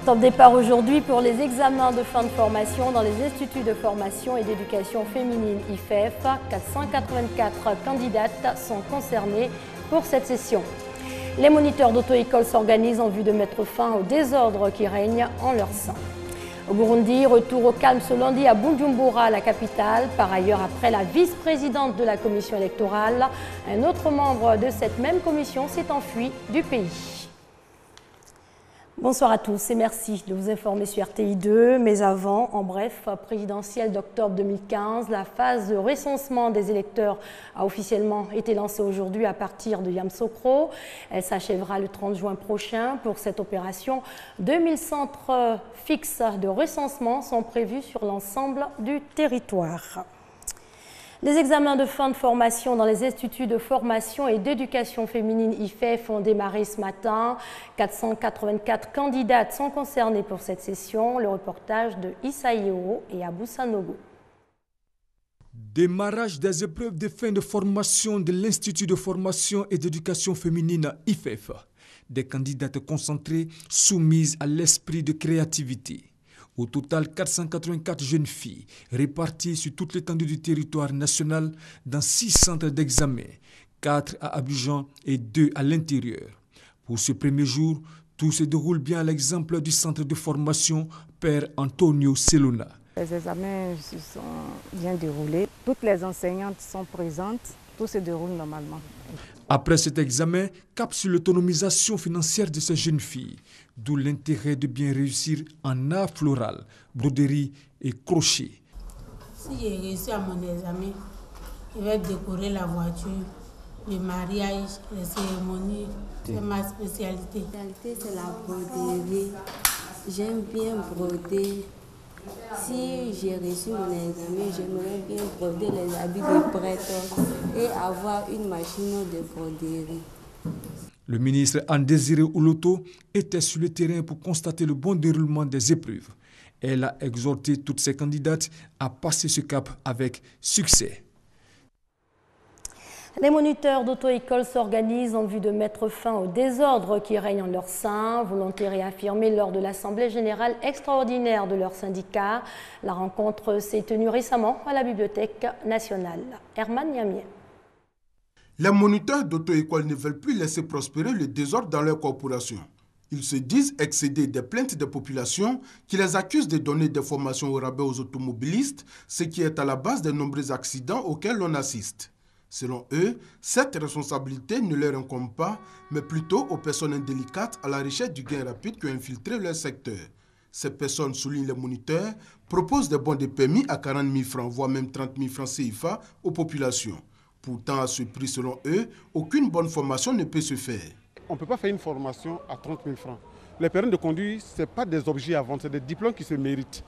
Top départ aujourd'hui pour les examens de fin de formation dans les instituts de formation et d'éducation féminine IFEF. 484 candidates sont concernées pour cette session. Les moniteurs d'auto-école s'organisent en vue de mettre fin au désordre qui règne en leur sein. Au Burundi, retour au calme ce lundi à Bujumbura, la capitale. Par ailleurs, après la vice-présidente de la commission électorale, un autre membre de cette même commission s'est enfui du pays. Bonsoir à tous et merci de vous informer sur RTI2. Mais avant, en bref, présidentielle d'octobre 2015, la phase de recensement des électeurs a officiellement été lancée aujourd'hui à partir de Yamoussoukro. Elle s'achèvera le 30 juin prochain. Pour cette opération, 2000 centres fixes de recensement sont prévus sur l'ensemble du territoire. Les examens de fin de formation dans les instituts de formation et d'éducation féminine IFEF ont démarré ce matin. 484 candidates sont concernées pour cette session. Le reportage de Isaïo et Abou Sanogo. Démarrage des épreuves de fin de formation de l'Institut de formation et d'éducation féminine IFEF. Des candidates concentrées soumises à l'esprit de créativité. Au total, 484 jeunes filles réparties sur toute l'étendue du territoire national dans 6 centres d'examen, 4 à Abidjan et 2 à l'intérieur. Pour ce premier jour, tout se déroule bien à l'exemple du centre de formation Père Antonio Selona. Les examens se sont bien déroulés. Toutes les enseignantes sont présentes. Tout se déroule normalement. Après cet examen, cap sur l'autonomisation financière de ces jeunes filles, d'où l'intérêt de bien réussir en art floral, broderie et crochet. Si j'ai réussi à mon examen, je vais décorer la voiture, le mariage, les cérémonies. C'est ma spécialité. Ma spécialité, c'est la broderie. J'aime bien broder. Si j'ai réussi mon examen, j'aimerais bien broder les habits de prêtre et avoir une machine de broderie. Le ministre Andésiré Ouloto était sur le terrain pour constater le bon déroulement des épreuves. Elle a exhorté toutes ses candidates à passer ce cap avec succès. Les moniteurs d'auto-école s'organisent en vue de mettre fin au désordre qui règne en leur sein, volonté réaffirmée lors de l'Assemblée générale extraordinaire de leur syndicat. La rencontre s'est tenue récemment à la Bibliothèque nationale. Herman Niamien. Les moniteurs d'auto-école ne veulent plus laisser prospérer le désordre dans leur corporation. Ils se disent excédés des plaintes des populations qui les accusent de donner des formations au rabais aux automobilistes, ce qui est à la base des nombreux accidents auxquels l'on assiste. Selon eux, cette responsabilité ne leur incombe pas, mais plutôt aux personnes indélicates à la recherche du gain rapide qui ont infiltré leur secteur. Ces personnes, soulignent les moniteurs, proposent des bons de permis à 40 000 francs, voire même 30 000 francs CFA aux populations. Pourtant, à ce prix, selon eux, aucune bonne formation ne peut se faire. On ne peut pas faire une formation à 30 000 francs. Les permis de conduire, ce n'est pas des objets à vendre, c'est des diplômes qui se méritent.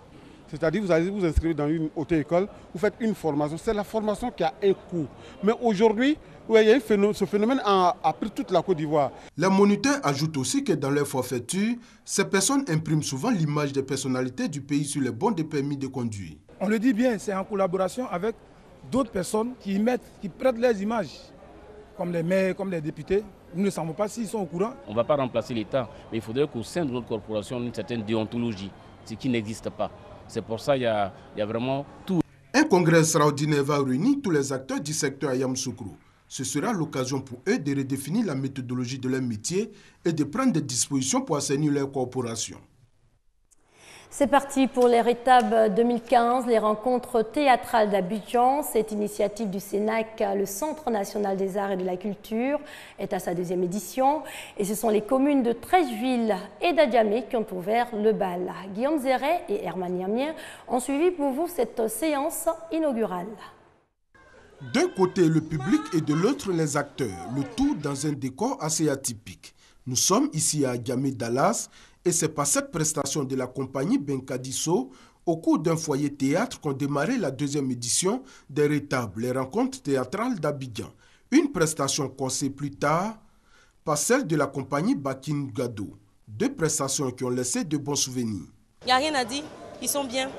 C'est-à-dire vous allez vous inscrire dans une auto-école, vous faites une formation, c'est la formation qui a un coût. Mais aujourd'hui, ce phénomène a pris toute la Côte d'Ivoire. Les moniteurs ajoutent aussi que dans leur forfaiture, ces personnes impriment souvent l'image des personnalités du pays sur les bons de permis de conduire. On le dit bien, c'est en collaboration avec d'autres personnes qui prêtent leurs images, comme les maires, comme les députés. Nous ne savons pas s'ils sont au courant. On ne va pas remplacer l'État, mais il faudrait qu'au sein de notre corporation, une certaine déontologie, ce qui n'existe pas. C'est pour ça qu'il y a vraiment tout. Un congrès extraordinaire va réunir tous les acteurs du secteur à Yamoussoukro. Ce sera l'occasion pour eux de redéfinir la méthodologie de leur métier et de prendre des dispositions pour assainir leur corporation. C'est parti pour les RETAB 2015, les rencontres théâtrales d'Abidjan. Cette initiative du CENAC, le Centre national des arts et de la culture, est à sa 2e édition. Et ce sont les communes de Trècheville et d'Adjamé qui ont ouvert le bal. Guillaume Zéret et Herman Niamien ont suivi pour vous cette séance inaugurale. D'un côté le public et de l'autre les acteurs, le tout dans un décor assez atypique. Nous sommes ici à Adjamé Dallas. Et c'est par cette prestation de la compagnie Benkadiso, au cours d'un foyer théâtre, qu'ont démarré la 2e édition des RETAB, les rencontres théâtrales d'Abidjan. Une prestation conseillée plus tard par celle de la compagnie Bakin Gado. 2 prestations qui ont laissé de bons souvenirs. Il n'y a rien à dire, ils sont bien,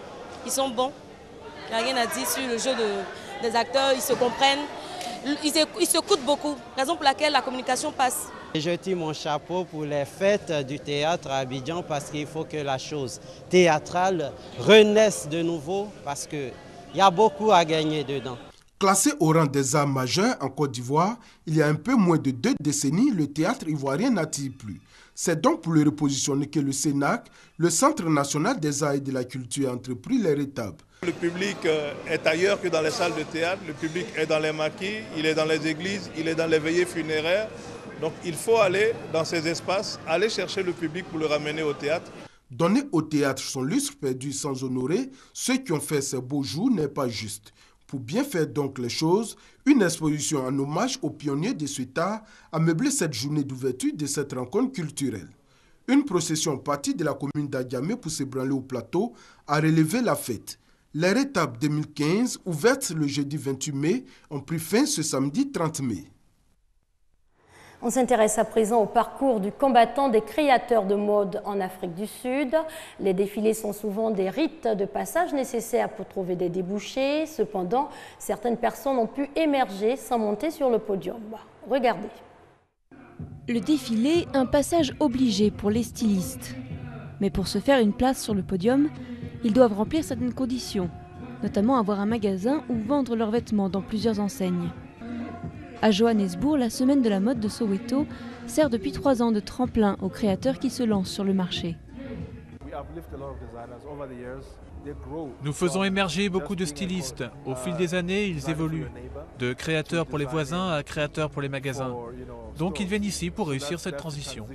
ils sont bons. Il n'y a rien à dire sur le jeu des acteurs, ils se comprennent, ils s'écoutent beaucoup. Raison pour laquelle la communication passe. Je tire mon chapeau pour les fêtes du théâtre à Abidjan parce qu'il faut que la chose théâtrale renaisse de nouveau parce qu'il y a beaucoup à gagner dedans. Classé au rang des arts majeurs en Côte d'Ivoire, il y a un peu moins de 2 décennies, le théâtre ivoirien n'attire plus. C'est donc pour le repositionner que le CENAC, le Centre national des arts et de la culture, a entrepris les étapes. Le public est ailleurs que dans les salles de théâtre, le public est dans les maquis, il est dans les églises, il est dans les veillées funéraires. Donc il faut aller dans ces espaces, aller chercher le public pour le ramener au théâtre. Donner au théâtre son lustre perdu sans honorer ceux qui ont fait ces beaux jours n'est pas juste. Pour bien faire donc les choses, une exposition en hommage aux pionniers de cet art a meublé cette journée d'ouverture de cette rencontre culturelle. Une procession partie de la commune d'Adiamé pour se branler au plateau a relevé la fête. Les étapes 2015, ouvertes le jeudi 28 mai, ont pris fin ce samedi 30 mai. On s'intéresse à présent au parcours du combattant des créateurs de mode en Afrique du Sud. Les défilés sont souvent des rites de passage nécessaires pour trouver des débouchés. Cependant, certaines personnes ont pu émerger sans monter sur le podium. Regardez. Le défilé, un passage obligé pour les stylistes. Mais pour se faire une place sur le podium, ils doivent remplir certaines conditions, notamment avoir un magasin ou vendre leurs vêtements dans plusieurs enseignes. À Johannesburg, la semaine de la mode de Soweto sert depuis 3 ans de tremplin aux créateurs qui se lancent sur le marché. Nous faisons émerger beaucoup de stylistes. Au fil des années, ils évoluent. De créateurs pour les voisins à créateurs pour les magasins. Donc ils viennent ici pour réussir cette transition.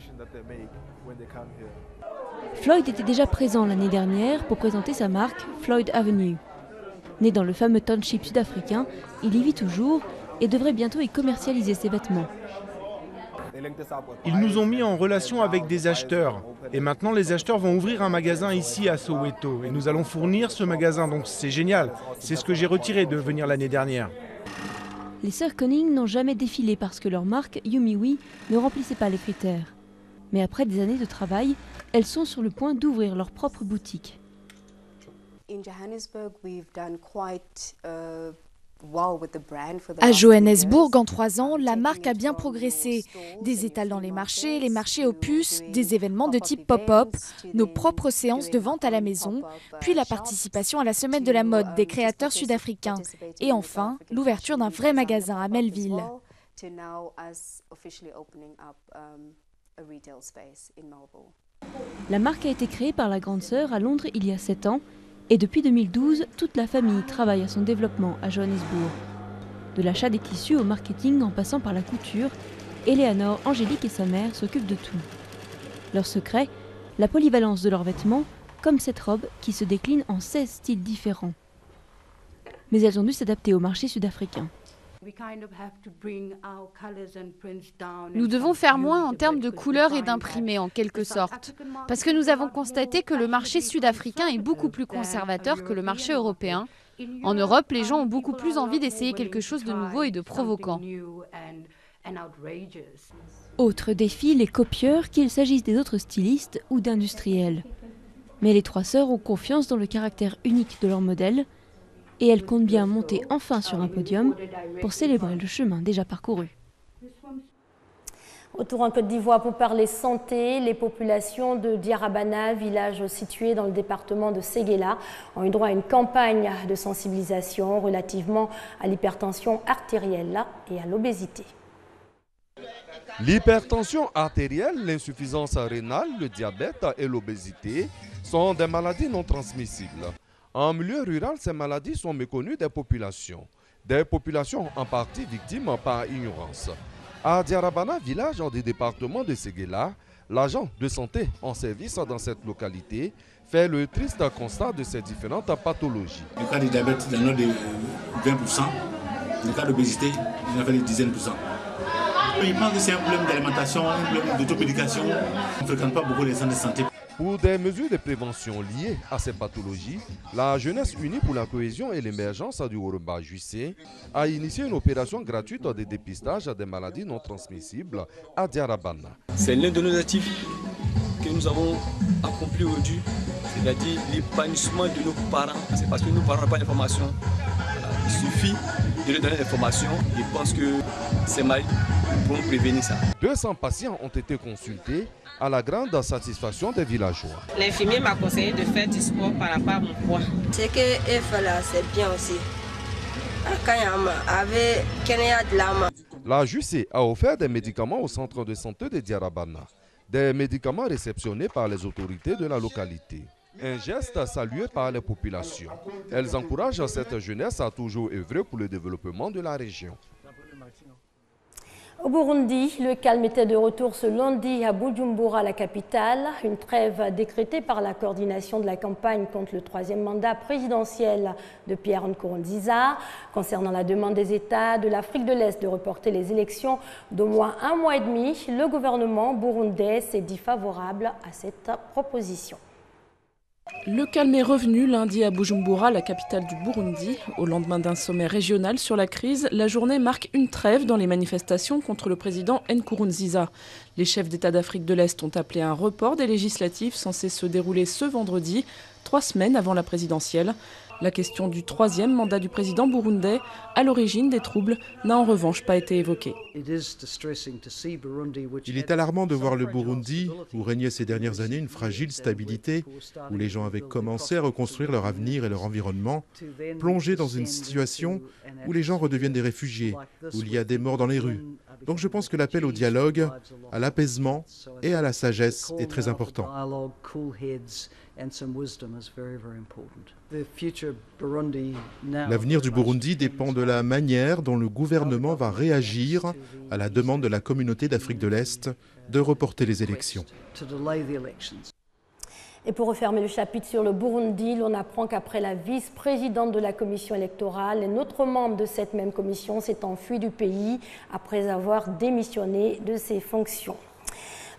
Floyd était déjà présent l'année dernière pour présenter sa marque Floyd Avenue. Né dans le fameux township sud-africain, il y vit toujours et devrait bientôt y commercialiser ses vêtements. Ils nous ont mis en relation avec des acheteurs. Et maintenant, les acheteurs vont ouvrir un magasin ici à Soweto. Et nous allons fournir ce magasin, donc c'est génial. C'est ce que j'ai retiré de venir l'année dernière. Les sœurs Conning n'ont jamais défilé parce que leur marque, Yumiwi, ne remplissait pas les critères. Mais après des années de travail, elles sont sur le point d'ouvrir leur propre boutique. À Johannesburg, en 3 ans, la marque a bien progressé. Des étals dans les marchés aux puces, des événements de type pop-up, nos propres séances de vente à la maison, puis la participation à la semaine de la mode des créateurs sud-africains. Et enfin, l'ouverture d'un vrai magasin à Melville. La marque a été créée par la grande sœur à Londres il y a 7 ans. Et depuis 2012, toute la famille travaille à son développement à Johannesburg. De l'achat des tissus au marketing en passant par la couture, Eleanor, Angélique et sa mère s'occupent de tout. Leur secret, la polyvalence de leurs vêtements, comme cette robe qui se décline en 16 styles différents. Mais elles ont dû s'adapter au marché sud-africain. Nous devons faire moins en termes de couleurs et d'imprimés en quelque sorte, parce que nous avons constaté que le marché sud-africain est beaucoup plus conservateur que le marché européen. En Europe, les gens ont beaucoup plus envie d'essayer quelque chose de nouveau et de provoquant. Autre défi, les copieurs, qu'il s'agisse des autres stylistes ou d'industriels. Mais les 3 sœurs ont confiance dans le caractère unique de leur modèle, et elles comptent bien monter enfin sur un podium pour célébrer le chemin déjà parcouru. Retour en Côte d'Ivoire pour parler santé. Les populations de Diarabana, village situé dans le département de Séguéla, ont eu droit à une campagne de sensibilisation relativement à l'hypertension artérielle et à l'obésité. L'hypertension artérielle, l'insuffisance rénale, le diabète et l'obésité sont des maladies non transmissibles. En milieu rural, ces maladies sont méconnues des populations en partie victimes par ignorance. À Diarabana, village du département de Séguéla, l'agent de santé en service dans cette localité fait le triste constat de ces différentes pathologies. Le cas de diabète, il y en a de 20%. Le cas d'obésité, il y en a des dizaines de %. Je pense que c'est un problème d'alimentation, un problème d'automédication. On ne fréquente pas beaucoup les centres de santé. Pour des mesures de prévention liées à ces pathologies, la Jeunesse Unie pour la cohésion et l'émergence du Yoruba JC a initié une opération gratuite de dépistage des maladies non transmissibles à Diarabana. C'est l'un de nos actifs que nous avons accompli aujourd'hui, c'est-à-dire l'épanouissement de nos parents. C'est parce que nos parents n'ont pas d'informations. Il suffit de leur donner l'information. Je pense que c'est mal pour nous prévenir ça. 200 patients ont été consultés à la grande satisfaction des villageois. L'infirmier m'a conseillé de faire du sport par rapport à mon poids. Ce qu'elle fait là, c'est bien aussi. Avec Kenya de Lama. La JUC a offert des médicaments au centre de santé de Diarabana. Des médicaments réceptionnés par les autorités de la localité. Un geste salué par les populations. Elles encouragent cette jeunesse à toujours œuvrer pour le développement de la région. Au Burundi, le calme était de retour ce lundi à Bujumbura, la capitale. Une trêve décrétée par la coordination de la campagne contre le troisième mandat présidentiel de Pierre Nkurunziza. Concernant la demande des États de l'Afrique de l'Est de reporter les élections d'au moins un mois et demi, le gouvernement burundais s'est dit favorable à cette proposition. Le calme est revenu lundi à Bujumbura, la capitale du Burundi. Au lendemain d'un sommet régional sur la crise, la journée marque une trêve dans les manifestations contre le président Nkurunziza. Les chefs d'État d'Afrique de l'Est ont appelé à un report des législatives censées se dérouler ce vendredi, 3 semaines avant la présidentielle. La question du troisième mandat du président burundais, à l'origine des troubles, n'a en revanche pas été évoquée. Il est alarmant de voir le Burundi, où régnait ces dernières années une fragile stabilité, où les gens avaient commencé à reconstruire leur avenir et leur environnement, plongé dans une situation où les gens redeviennent des réfugiés, où il y a des morts dans les rues. Donc je pense que l'appel au dialogue, à l'apaisement et à la sagesse est très important. L'avenir du Burundi dépend de la manière dont le gouvernement va réagir à la demande de la communauté d'Afrique de l'Est de reporter les élections. Et pour refermer le chapitre sur le Burundi, l'on apprend qu'après la vice-présidente de la commission électorale, un autre membre de cette même commission s'est enfui du pays après avoir démissionné de ses fonctions.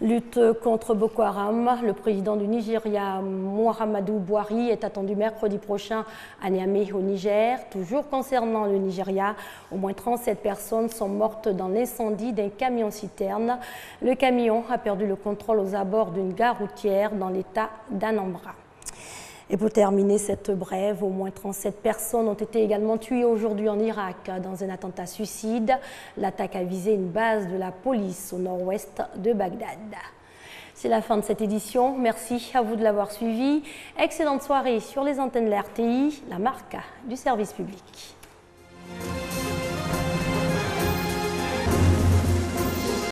Lutte contre Boko Haram, le président du Nigeria, Muhammadu Buhari, est attendu mercredi prochain à Niamey au Niger. Toujours concernant le Nigeria, au moins 37 personnes sont mortes dans l'incendie d'un camion-citerne. Le camion a perdu le contrôle aux abords d'une gare routière dans l'état d'Anambra. Et pour terminer cette brève, au moins 37 personnes ont été également tuées aujourd'hui en Irak dans un attentat suicide. L'attaque a visé une base de la police au nord-ouest de Bagdad. C'est la fin de cette édition. Merci à vous de l'avoir suivi. Excellente soirée sur les antennes de la RTI, la marque du service public.